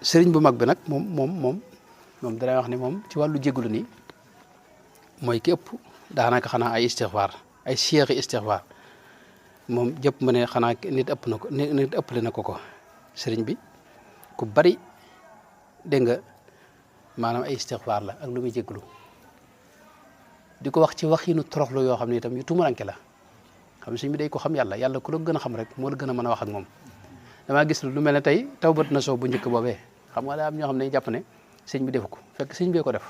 sëriñ bu mag bi nag moom dana wax ne moom ci wàllu jégalu nii mooy ki ëpp daanaka xanaa ay istixfaar ay seexi istixfaar moom jëpp ma ne xanaa nit ëppale na ko sëriñ bi ku bari dégg nga maanaam ay istixfaar la ak lu muy jégalu di ko wax ci waxinu toroxlu yoo xam ne itam yu tumuranke la xam ne sëriñ bi day ko xam yàlla ku la gën a xam rek moo la gën a mën a wax ak moom damaa gis lu mel ne tey tawbat na soo bu njëkk boobee xam nga daa am ñoo xam ne jàpp ne sëñ bi defu ko fekk sëñ bee ko def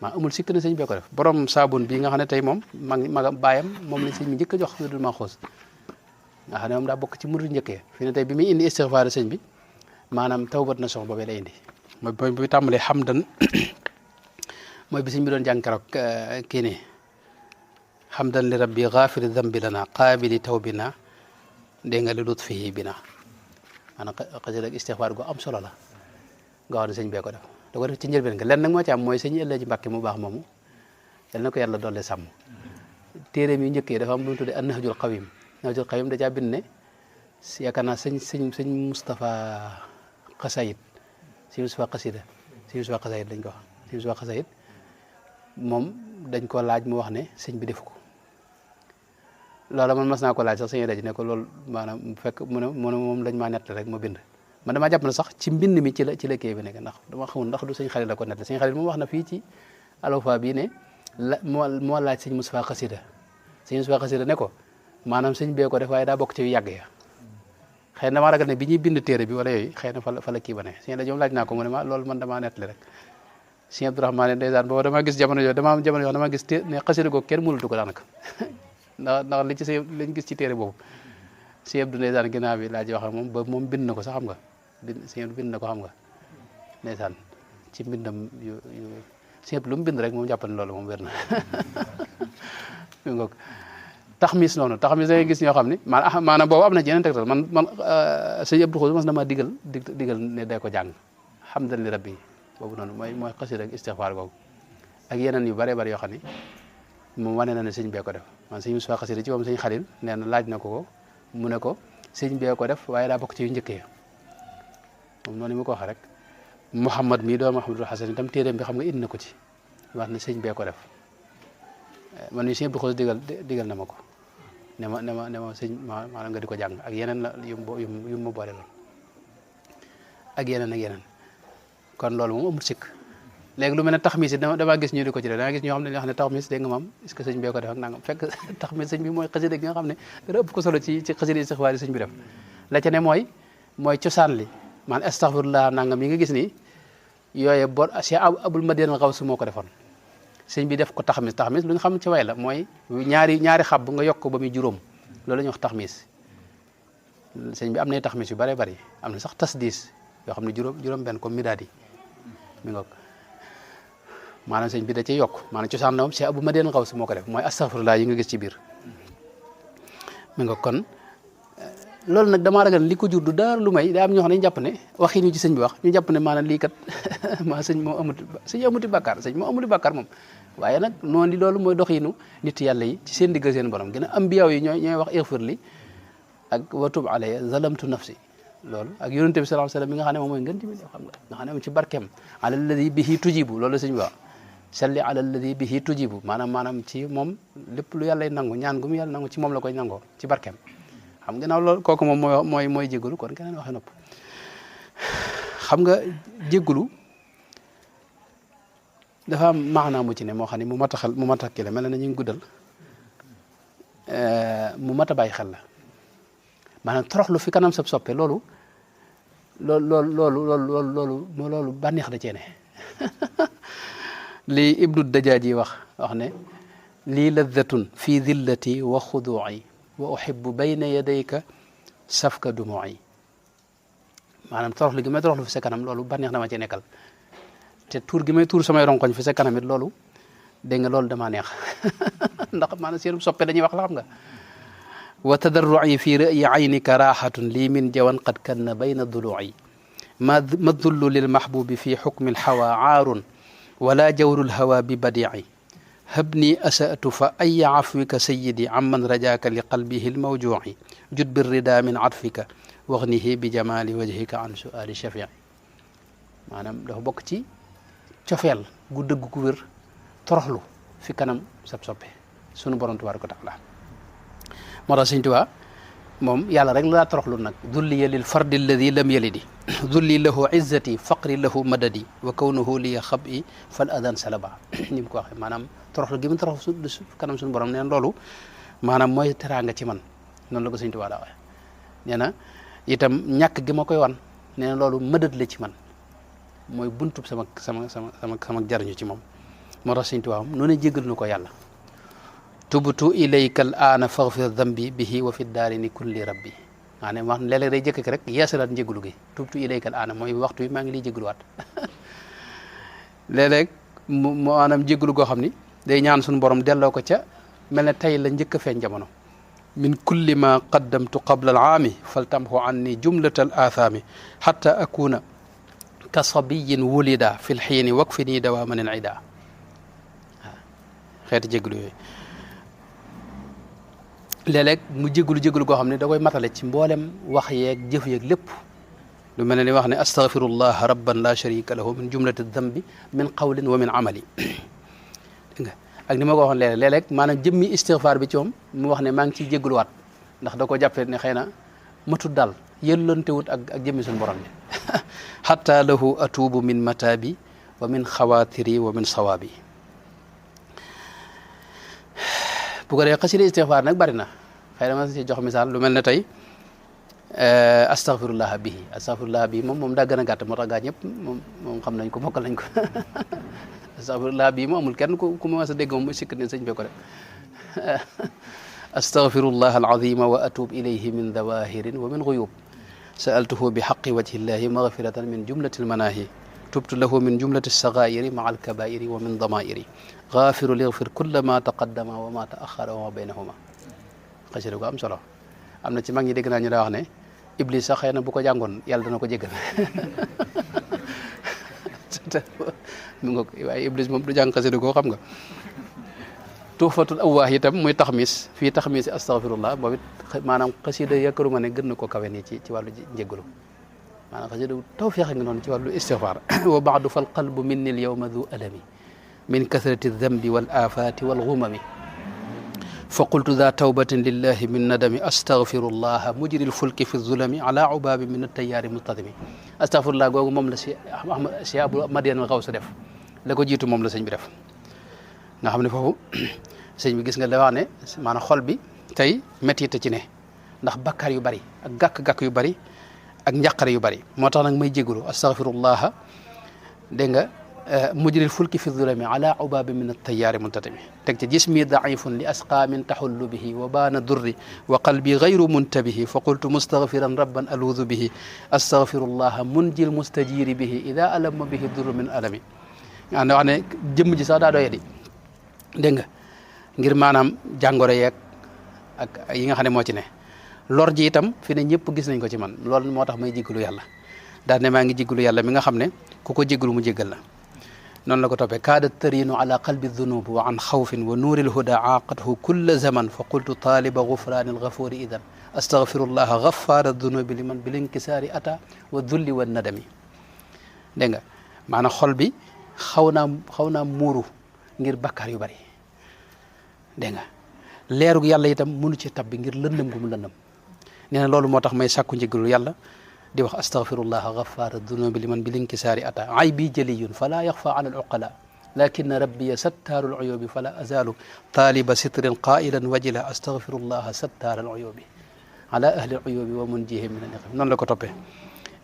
maa amul sikk ne sëñ bee ko def borom saabun bii nga xam ne tey moom maga baayam moom lañ sëñ bi njëkk a jox wirdul maxuus nga xam ne moom daa bokk ci murid njëkkee fi ne tey bi muy indi istixfaar sëñ bi maanaam tawbat na soo boobee lay indi mooy bi tàmbalee xamdan mooy bi sëñ bi doon jàng keroog kii nii xamdan li rabbi gaafiri dambi lana qaabili tawbina dégg nga li lutfihi bina maanaam xasida ak istixfaar gu am solo la nga xam ne sëñ bee ko def da ko def ci njëlbeen nga lenn nag moo ci am mooy sëñ Elaaji Mbàkke mu baax moomu yal na ko yàlla doole sàmm téeréem yu njëkk yi dafa am lu ñu tuddee an-Nahjul Qawim Nahjul Qawim da caa bind ne yaakaar naa sëñ Moustapha Xasayid sëñ Moustapha Xasida sëñ Moustapha Xasayid dañ ko wax sëñ Moustapha Xasayid moom dañ ko laaj mu wax ne sëñ bi defu ko loola man mas naa ko laaj sax sëñ Elaaji ne ko loolu maanaam fekk mu ne moom lañ maa nett rek ma bind man damaa jàpp na sax ci mbind mi ci la kii bi nekk ndax dama xamul ndax du sëñ Xalil la ko nett sëñ Xalil moom wax na fii ci Alwafa bii ne moo laaj sëñ Moustapha Xasida sëñ Moustapha Xasida ne ko maanaam sëñ bee ko def waaye daa bokk ci yàgg ya xëy na damaa ragal ne bi ñuy bind téere bi wala yooyu xëy na fa la kii ba ne sëñ Elaaji moom laaj naa ko mu ne ma loolu man damaa nettali rek sëñ Abdourahmane ndeysaan boobu damaa gis jamono yoo damaa gis ne xasida googu kenn mënatu ko daanaka ndax li ci lañ gis ci téere boobu sëñ Abdou ndeysaan ginnaaw bi laa ci wax moom ba moom bind na ko sax xam nga sëñ Abdou bind na ko xam nga ndeysaan ci mbindam yu sëñ Abdou lu mu bind rek moom jàpp ne loolu moom wér na ngoog taxmis noonu taxmis da ngay gis ñoo xam ne maanaam boobu am na ci yeneen tegtal man sëñ Abdou Xos mas na ma digal ne day ko jàng hamdan li rabbi boobu noonu mooy xasida ak istixfaar googu ak yeneen yu bare bare yoo xam ne moom wane na ne sëñ bee ko def man sëñ Moustapha xasida ci moom sëñ Xalil nee na laaj na ko mu ne ko sëñ bee ko def waaye daa bokk ci yu njëkkee moom noonu mu ko waxee rek Mouhamad mii doon Mouhamadul Hasan itam téeréem bi xam nga indi na ko ci wax ne sëñ bee ko def man mii sëñ Abdou Xos digal na ma ko ne ma sëñ maanaam nga di ko jàng ak yeneen la yu ma boole loon ak yeneen kon loolu moom amul sikk léegi lu mel ne taxmis it damaa gis ñu di ko ci def damaa gis ñoo xam ne dañoo xam ne taxmis dégg nga maam est-ce que sëñ bee ko def ak nangam fekk taxmis sëñ bi mooy xasida gi nga xam ne dara ëpp ko solo ci xasida istixfaar yi sëñ bi def la ca ne mooy cosaan li man astaghfirullah nangam yi nga gis ni yooye Cheikh Abul Madian Xawsu moo ko defoon sëñ bi def ko taxmis lu ñu xam ci way la mooy ñaari xab nga yokk ko ba muy juróom loolu la ñuy wax taxmis sëñ bi am nay taxmis yu bare bari am na sax tasdiis yoo xam ne juróom benn comme midaadi mi ngoog maanaam sëñ bi da cee yokk maanaam cosaan la moom Cheikh Abou Madiane Xawsi moo ko def mooy astaghfirullah yi nga gis ci biir mi ngoog kon loolu nag damaa ragal li ko jur du dara lu may daa am ñoo xam ne ñu jàpp ne waxi ñu ci sëñ bi wax ñu jàpp ne maanaam lii kat maa sëñ moo amuti bàkkaar moom waaye nag noonu loolu mooy doxinu nit yàlla yi ci seen diggal seen borom gën a ambiyaaw yi ñooy wax ighfir li ak watub alayya zalamtu nafsi loolu ak yonente bi sallallahu alayhi wasallam mi nga xam ne moom mooy ngën ji mi xam nga xam ne moom ci barkeem ala alladi bihi tujibu loolu la sëñ bi wax salli ala alladi bihi tujibu maanaam ci moom lépp lu yàlla nangu ñaan gu mu yàlla nangu ci moom la koy nangoo ci barkeem xam nga naaw loolu kooku moom mooy jégalu kon keneen waxee nopp xam nga jégalu dafa am maanaa mu ci ne moo xam ne mu mat a kile mel na ñu ngi guddal mu mat a bàyyi xel la maanaam toroxlu fi kanam sab soppe loolu bànneex da cee ne lii Ibnu Dajaaji wax ne lii ladatun fi dillati wa xuduuci wa uhibbu bayna yadayka safka dumuuci maanaam toroxlu gi may toroxlu fi sa kanam loolu bànneex dama cee nekkal te tuur gi may tuur samay ronkoñ fi sa kanam it loolu dégg nga loolu damaa neex ndax maanaam seen soppe dañuy wax la xam nga wa tadarruci fi ra'yi aynika raaxatun lii min jawan qad kanna bayna duluuci ma dullu lil mahbubi fi xukmi alxawa caarun wala jawru alhawa bi badiici habni asa'tu fa aya afwika sayidi amman rajaaka li qalbihi almawjuuci jud birrida min catfika waxnihi bi jamali wajhika an suali shafia maanaam dafa bokk ci cofeel gu dëgg gu wér toroxlu fi kanam sab soppe sunu borom tabaraka wa taala moo tax Sëñ Tuubaa moom yàlla rek la toroxlu nag dulliya lil fardi alladi lam yalidi dulli lahu izzati faqri lahu madadi wa kawnuhu liya xabi fal adan salaba ni mu ko waxee maanaam toroxlu gi mu torox su kanam suñu borom nee na loolu maanaam mooy teraanga ci man noonu la ko Sëñ Tuubaa daa waxee nee na itam ñàkk gi ma koy wan nee na loolu mëdët la ci man mooy buntub sama jariñu ci moom moo tax Sëñ Tuubaa noonu jégal nu ko yàlla tubtu ilayka al aana faghfir dambi bihi wa fi daarini kulli rabbi maanaam wax léeg-léeg day jëkk rek yeesalaat njéglu gi tubtu ilayka al aana mooy waxtu bi maa ngi liy jégluwaat léeg-léeg maanaam jéglu goo xam ni day ñaan suñu borom delloo ko ca mel ne tey la njëkk a feeñ jamono min kulli ma qaddamtu qabla al aami faltamhu anni jumlata al aathaami hatta akuna ka sabiyin wulida fi l xiini wakfini dawaaman al ida xeeti jéglu yooyu léeg-léeg mu jégalu goo xam ne da koy matale ci mboolem wax yeeg jëf yeeg lépp lu mel ne ni wax ne astaghfirullah rabban la sharika lahu min jumlati dambi min qawlin wa min amali dégg nga ak ni ma ko waxoon léeg-léeg maanaam jëmmi istighfar bi ci moom mu wax ne maa ngi ciy jégaluwaat ndax da ko jàppee ne xëy na matut daal yëllantewut ak jëmmi suñu borom bi hatta lahu atuubu min matabi wa min xawaatiri wa min sawaabi bu ko dee xasida istighfar nag bari na xëy na ma si jox misaal lu mel ne tey astaghfirullah bihi moom daa gën a gàtt moo tax gaa ñëpp moom xam nañ ko mokkal nañ ko astaghfirullah bihi moom amul kenn ku ma sa dégg moom muy sikk ne sëñ be ko def astaghfirullah alazima wa atub ilayhi min dawahirin wa min ghuyub sa'altuhu bi haqqi wajhillahi maghfiratan min jumlati almanahi tubtu lahu min jumlati alsaghairi maa alkabairi wa min damairi gaafiru lighfir kulla ma taqaddama wa ma taaxara wa ma baynahuma xasida ko am solo am na ci mag ñi dégg naa ñu daa wax ne iblis sax xëy na bu ko jàngoon yàlla dana ko jégal mu nga waaye iblis moom du jàng xasida ko xam nga tuufatul awwaax itam muy taxmis fii taxmisi astaghfirullah boobu it maanaam xasida yaakaaruma ne gën na ko kawe nii ci wàllu njéggalu maanaam xasida tawfiix nga noonu ci wàllu istighfar wa baadu fal qalbu minni al yawma du alami min kathrati dambi wal aafati wal gumami fa qultu daa tawbatin lillahi min nadami astaghfirullaha mujri lfulki fi zulami ala ubabi min attayaari mustadimi astaghfirullah googu moom la si Abu Madian al Xaws def la ko jiitu moom la sëñ bi def nga xam ne foofu sëñ bi gis nga la wax ne maanaam xol bi tey métti ci ne ndax bakkaar yu bari ak gàkk-gàkk yu bari ak njàqare yu bari moo tax nag may jégalu astaghfirullaha dégg nga mujril fulki fi zulami ala ubabi min attayaari muntatimi teg ci jismi daifun li asqaamin taxullu bihi wa baana durri wa qalbi gayru muntabihi fa qultu mustaghfiran rabban aluudu bihi astaghfirullaha munjil mustajiri bihi ida alama bihi durru min alami nga wax ne jëmm ji sax daa doye di dégg nga ngir maanaam jàngoro yeeg ak yi nga xam ne moo ci ne lor ji itam fi ne ñëpp gis nañ ko ci man loolu moo tax may jéggalu yàlla daal ne maa ngi jéggalu yàlla mi nga xam ne ku ko jéggalu mu jéggal la noonu la ko toppee kaada tarinu ala qalbi dunub wa an xawfin wa nuuril huda aaqathu kulla zaman fa qultu taaliba gufraani algafuri idan astaghfirullaha gafaara dunubi liman bil inkisaari ata wa dulli wa nadami dégg nga maanaam xol bi xaw naa muuru ngir bakkaar yu bari dégg nga leerug yàlla itam mënu ci tabbi ngir lëndëm gu mu lëndëm nee na loolu moo tax may sàkku njëgalu yàlla di wax astaghfirullaha gafaara dunubi liman bil inkisaari ata aybi jaliyun fala yaxfa ala al uqala lakinna rabbiya sattaaru al uyubi fala azalu taaliba sitrin qailan wajila astaghfirullaha sattaara al uyubi ala ahli al uyubi wa munjihim min an-niqam noonu la ko toppee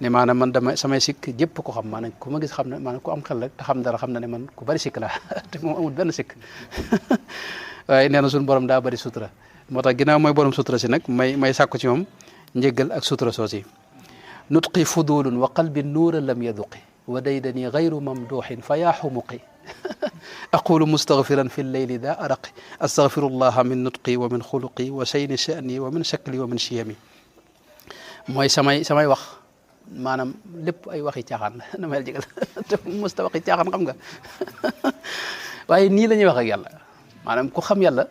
ne maanaam man dama samay sikk jëpp ko xam maanaam ku ma gis xam ne maanaam ku am xel rek te xam dara xam na ne man ku bari sikk la te moom amul benn sikk waaye nee na suñu borom daa bari sutura moo tax ginnaaw mooy borom sutura si nag may sàkku ci moom njéggal ak sutura soosi nutqi fudulun wa qalbi nuura lam yaduqi wa daydani gayru mamduxin fa yaa xumuqi aqulu mustaghfiran fi lleyli daa araqi astaghfirullaha min nutqi wa min xuluqi wa sayni sha'ni wa min shakli wa min chiyami mooy samay wax maanaam lépp ay waxi caaxaan la na may jégal te musta waxi caaxaan xam nga waaye nii la ñuy wax ak yàlla maanaam ku xam yàlla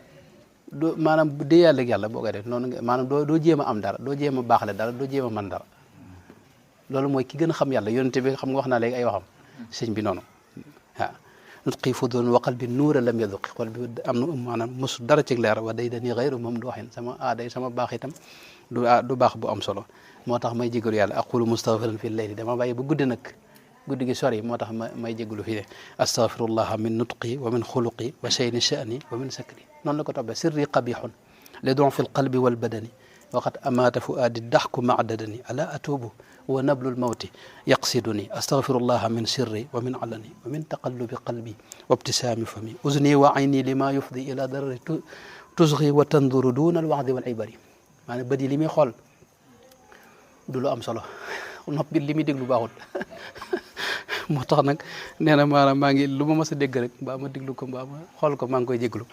doo maanaam bu dee yàlla ak yàlla boo koy def noonu nga maanaam doo jéem a am dara doo jéem a baaxle dara doo jéem a mën dara loolu mooy ki gën a xam yàlla yonente bi xam nga wax naa léegi ay waxam sëñ bi noonu waaw nutqi fudulun wa qalbi nuura lam yaduqi xol bi am na maanaam mosu dara ci leer wa day dani xayru moom du waxin sama aaday sama baax itam du baax bu am solo moo tax may jégalu yàlla aqulu mustaghfiran fi leyli dama bàyyi ba guddi nag guddi gi sori moo tax may jégalu fii de astaghfirullah min nutqi wa min xuluqi wa shayni sha'ni wa min sakri noonu la ko toppee sirri qabihun li don fi lqalbi walbadani waqad amaata fuaadi daxku macdadani ala atubu wa nablul mawti yaqsiduni astaghfirullah min sirri wa min alani wa min taqallubi qalbi wa ibtisaami fami uzni wa ayni lima yufdi ila darari tusgi wa tanduru duna alwaxdi wal ibari maanaam bët yi li muy xool du lu am solo nopp bi li muy déglu baaxul moo tax nag nee na maanaam maa ngi lu ma mës a dégg rek mbaa ma déglu ko mbaa ma xool ko maa ngi koy jéglu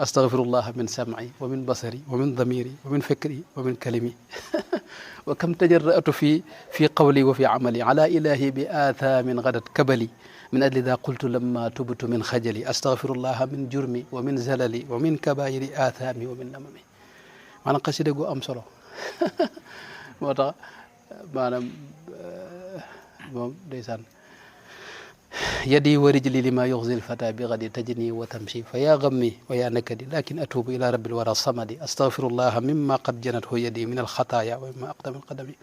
astaghfirullah min sam'i wa min basari wa min damiri wa min fikri wa min kalimi wa kam tajarra'tu fi qawli wa fi amali ala ilahi bi aathamin gadat kabali min ajli da qultu lamma tubtu min xajali astaghfirullah min jurmi wa min zalali wa min kabairi aathami wa min lamami maanaam xasida gu am solo moo tax maanaam moom ndeysaan yadi wa rijli lima yuxzi lfata bi gadi tajni wa tamshi fa ya gammi wa ya nakadi lakin atubu ila rabbil wara samadi astaghfirullah mimma qad janathu yadi min alxataya wa mimma aqdami alqadami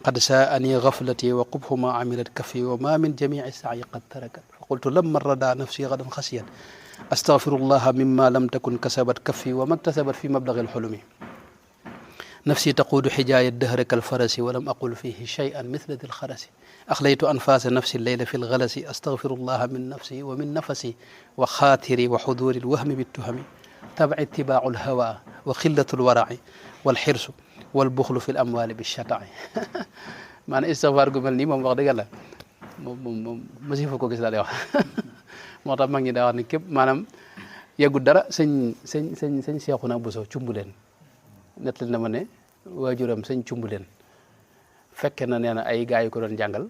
qad saani gaflati wa qubhu ma amilat kafi wa ma min jamici saayi qad tarakat fa qultu lamma rada nafsi gadan xasiyat astaghfirullah mimma lam takun kasabat kafi wa maktasabat fi mablagi alxulumi نفسي تقود حجاية الدهر كالفرس ولم أقل فيه شيئا مثل ذي الخرس أخليت أنفاس نفسي الليل في الغلس أستغفر الله من نفسي ومن نفسي وخاطري وحضور الوهم بالتهم تبع اتباع الهوى وخلة الورع والحرص والبخل في الأموال بالشتع maanaam istighfar gu mel nii moom wax dëgg yàlla moom masi fa ko gis daal di wax moo tax mag ñi daa wax ne képp maanaam yeggu dara sëñ Seexuna Buso Cumbuleen nettali na ma ne waajuram sëñ Cumbuleen fekke na nee na ay gars yu ko doon jàngal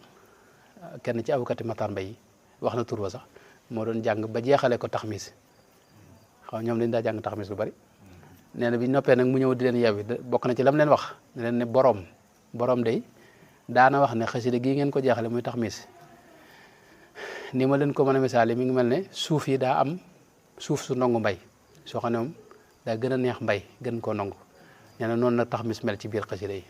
kenn ci awkati Matar Mbay yi wax na tur ba sax moo doon jàng ba jeexale ko taxmis xaw ñoom dañ daa jàng taxmis lu bari nee na bi noppee nag mu ñëw di leen yewwi bokk na ci lam leen wax ne leen ne borom day daana wax ne xasida gii ngeen ko jeexale muy taxmis ni ma leen ko mën a misaale mi ngi mel ne suuf yi daa am suuf su nongu mbay soo xam ne moom daa gën a neex mbay gën koo nongu nee na noonu nag taxmis mel ci biir xasida yi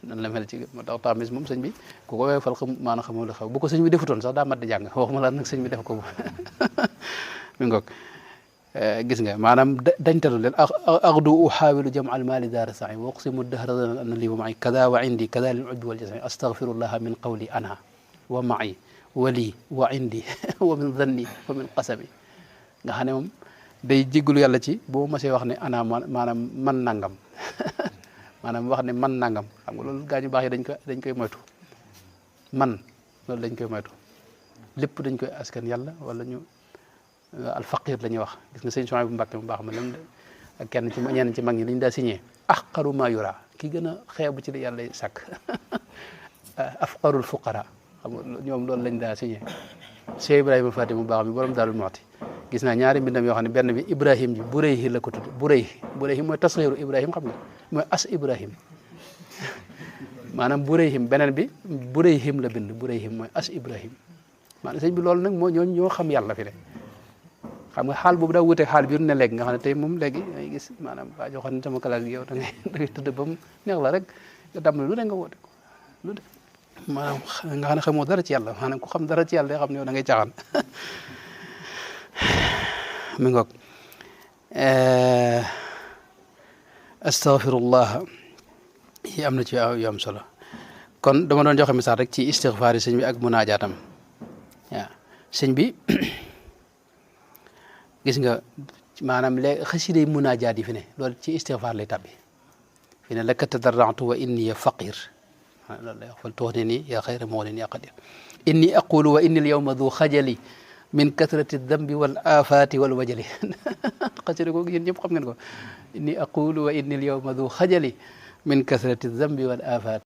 noonu la mel ci moo tax taxmis moom sëñ bi ku ko weefal maanaam xamul la xew bu ko sëñ bi defutoon sax daa mat di jàng waxuma la nag sëñ bi def ko mi ngoog gis nga maanaam dañtalu leen axdu uxaawilu jam al mali daara sa'i wa uqsimu dahra anna li wa ma'i kada wa indi kada lil ujbi wal jasai astaghfirullaha min qawli ana wa ma'i wa li wa indi wa min dhanni wa min qasami nga xam ne moom day jéggalu yàlla ci boo masee wax ne ana maanaam man nangam maanaam wax ne man nangam xam nga loolu gaa ñu baax yi dañ koy moytu man loolu dañ koy moytu lépp dañ koy askan yàlla wala ñu alfaqir la ñuy wax gis nga sëñ Souhaïbou bu Mbàkke mu baax ma lam ak kenn ci ñenn ci mag ñi li ñu daa signé ahqaru ma yura ki gën a xeebu ci li yàlla sàkk afqarul fuqara xam nga ñoom loolu lañ daa signé Cheikh Ibrahima Faty mu baax mi borom Daarul Muxti gis naa ñaari mbindam yoo xam ne benn bi Ibrahim ji Burayhi la ko tudd Burayhi mooy tasxiiru Ibrahim xam nga mooy as Ibrahim maanaam Burayhim beneen bi Burayhim la bind Burayhim mooy as Ibrahim maanaam sëñ bi loolu nag moo ñoo xam yàlla fi de xam nga xaal boobu daa wuute xaal bi ne léegi nga xam ne tey moom léegi ay gis maanaam waa joo xam ne sama classe gi yow da ngay tëdd ba mu neex la rek nga dam lu ne nga woote ko lu de maanaam nga xam ne xamoo dara ci yàlla maanaam ku xam dara ci yàlla day xam ne yow da ngay caaxaan mi ngoog astaghfirullah yi am na ci yu am solo kon dama doon joxe misaal rek ci istighfaar yi sëñ bi ak munaajaatam waaw sëñ bi gis nga maanaam léegi xasiday munaajaat yi fi ne loolu ci istighfaar lay tabbi fi ne laka tadarra'tu wa inni faqir loolu lay wax fal tuxnini yaa xayra mughnin yaa qadir inni aqulu wa inni al-yawma du xajali min kathrati dambi wal afaati wal wajali xasida ko yéen ñëpp xam ngeen ko inni aqulu wa inni al-yawma du xajali min kathrati dambi wal afaati